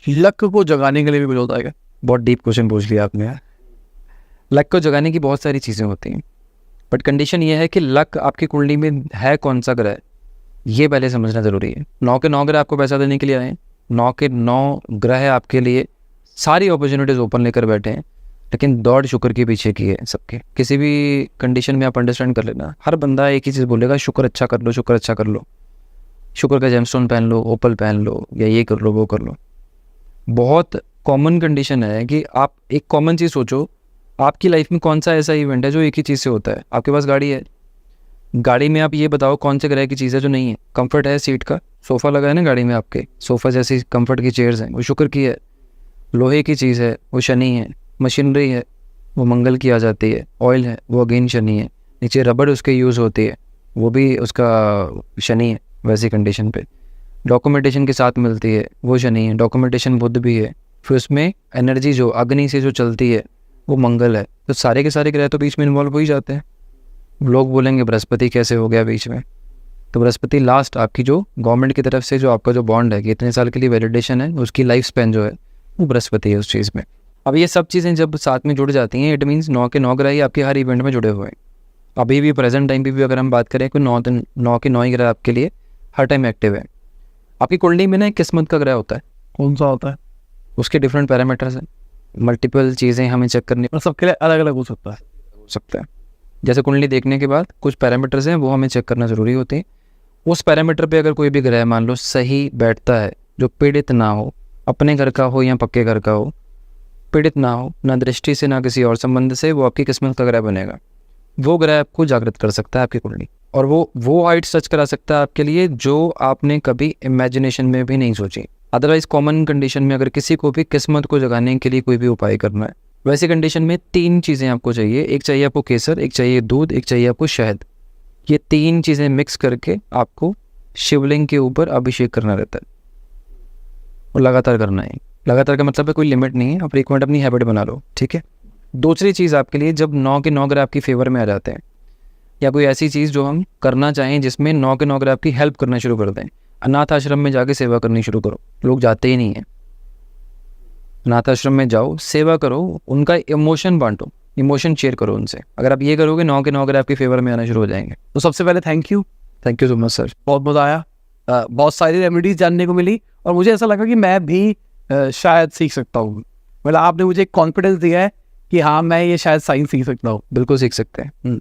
Luck को जगाने के लिए भी कुछ होता है क्या? बहुत डीप क्वेश्चन पूछ लिया आपने यार। लक को जगाने की बहुत सारी चीज़ें होती हैं, बट कंडीशन ये है कि लक आपकी कुंडली में है कौन सा ग्रह, ये पहले समझना ज़रूरी है। 9 के 9 ग्रह आपको पैसा देने के लिए आए हैं, 9 के 9 ग्रह आपके लिए सारी अपॉर्चुनिटीज़ ओपन लेकर बैठे हैं, लेकिन दौड़ शुक्र के पीछे की है सबके। किसी भी कंडीशन में आप अंडरस्टैंड कर लेना, हर बंदा एक ही चीज़ बोलेगा, शुक्र अच्छा कर लो, शुक्र अच्छा कर लो, शुक्र का जेमस्टोन पहन लो, ओपल पहन लो, या ये कर लो वो कर लो। बहुत कॉमन कंडीशन है कि आप एक कॉमन चीज़ सोचो, आपकी लाइफ में कौन सा ऐसा इवेंट है जो एक ही चीज़ से होता है। आपके पास गाड़ी है, गाड़ी में आप ये बताओ कौन से ग्रह की चीज़ है जो नहीं है। कंफर्ट है सीट का, सोफ़ा लगा है ना गाड़ी में आपके, सोफ़ा जैसी कंफर्ट की चेयर्स हैं, वो शुक्र की है। लोहे की चीज़ है, वो शनि है। मशीनरी है, वो मंगल की आ जाती है। ऑयल है, वो अगेन शनि है। नीचे रबड़ उसके यूज़ होती है, वो भी उसका शनि है वैसी कंडीशन पे। डॉक्यूमेंटेशन के साथ मिलती है, वो शनि है। डॉक्यूमेंटेशन बुध भी है। फिर उसमें एनर्जी जो अग्नि से जो चलती है, वो मंगल है। तो सारे के सारे ग्रह तो बीच में इन्वॉल्व हो ही जाते हैं। लोग बोलेंगे बृहस्पति कैसे हो गया बीच में, तो बृहस्पति लास्ट आपकी जो गवर्नमेंट की तरफ से जो आपका जो बॉन्ड है कि इतने साल के लिए वैलिडेशन है, उसकी लाइफ स्पैन जो है वो बृहस्पति है उस चीज़ में। अब ये सब चीज़ें जब साथ में जुड़ जाती हैं, इट मीन्स 9 के 9 ग्रह ही आपके हर इवेंट में जुड़े हुए हैं। अभी भी प्रेजेंट टाइम पे भी अगर हम बात करें तो 9 के 9 ही ग्रह आपके लिए हर टाइम एक्टिव है। आपकी कुंडली में ना एक किस्मत का ग्रह होता है, कौन सा होता है? उसके डिफरेंट पैरामीटर्स हैं, मल्टीपल चीज़ें हमें चेक करनी और सबके लिए अलग अलग हो सकता है। हो सकता है। जैसे कुंडली देखने के बाद कुछ पैरामीटर्स हैं वो हमें चेक करना ज़रूरी होते हैं। उस पैरामीटर पे अगर कोई भी ग्रह मान लो सही बैठता है, जो पीड़ित ना हो, अपने घर का हो या पक्के घर का हो, पीड़ित ना हो, ना दृष्टि से ना किसी और संबंध से, वो आपकी किस्मत का ग्रह बनेगा। वो ग्रह आपको जागृत कर सकता है आपकी कुंडली, और वो हाइट सच करा सकता है आपके लिए जो आपने कभी इमेजिनेशन में भी नहीं सोची। अदरवाइज कॉमन कंडीशन में अगर किसी को भी किस्मत को जगाने के लिए कोई भी उपाय करना है, वैसी कंडीशन में 3 चीज़ें आपको चाहिए। एक चाहिए आपको केसर, एक चाहिए दूध, एक चाहिए आपको शहद। ये 3 चीज़ें मिक्स करके आपको शिवलिंग के ऊपर अभिषेक करना रहता है, और लगातार करना है। लगातार का मतलब है कोई लिमिट नहीं है, आप फ्रीक्वेंट अपनी हैबिट बना लो, ठीक है। दूसरी चीज़ आपके लिए, जब 9 के 9 ग्रह आपकी फेवर में आ जाते हैं, या कोई ऐसी चीज़ जो हम करना चाहें जिसमें 9 के 9 ग्रह आपकी हेल्प करना शुरू कर दें। अनाथ आश्रम में जाके सेवा करनी शुरू करो, लोग जाते ही नहीं हैं। अनाथ आश्रम में जाओ, सेवा करो, उनका इमोशन बांटो, इमोशन शेयर करो उनसे। अगर आप ये करोगे, 9 के 9 ग्रह आपकी फेवर में आना शुरू हो जाएंगे। तो सबसे पहले thank you so much sir, बहुत मज़ा आया। बहुत सारी रेमेडीज जानने को मिली, और मुझे ऐसा लगा कि मैं भी शायद सीख सकता हूँ। मतलब आपने मुझे कॉन्फिडेंस दिया है कि हाँ, मैं ये शायद साइंस सीख सकता हूँ। बिल्कुल सीख सकते हैं।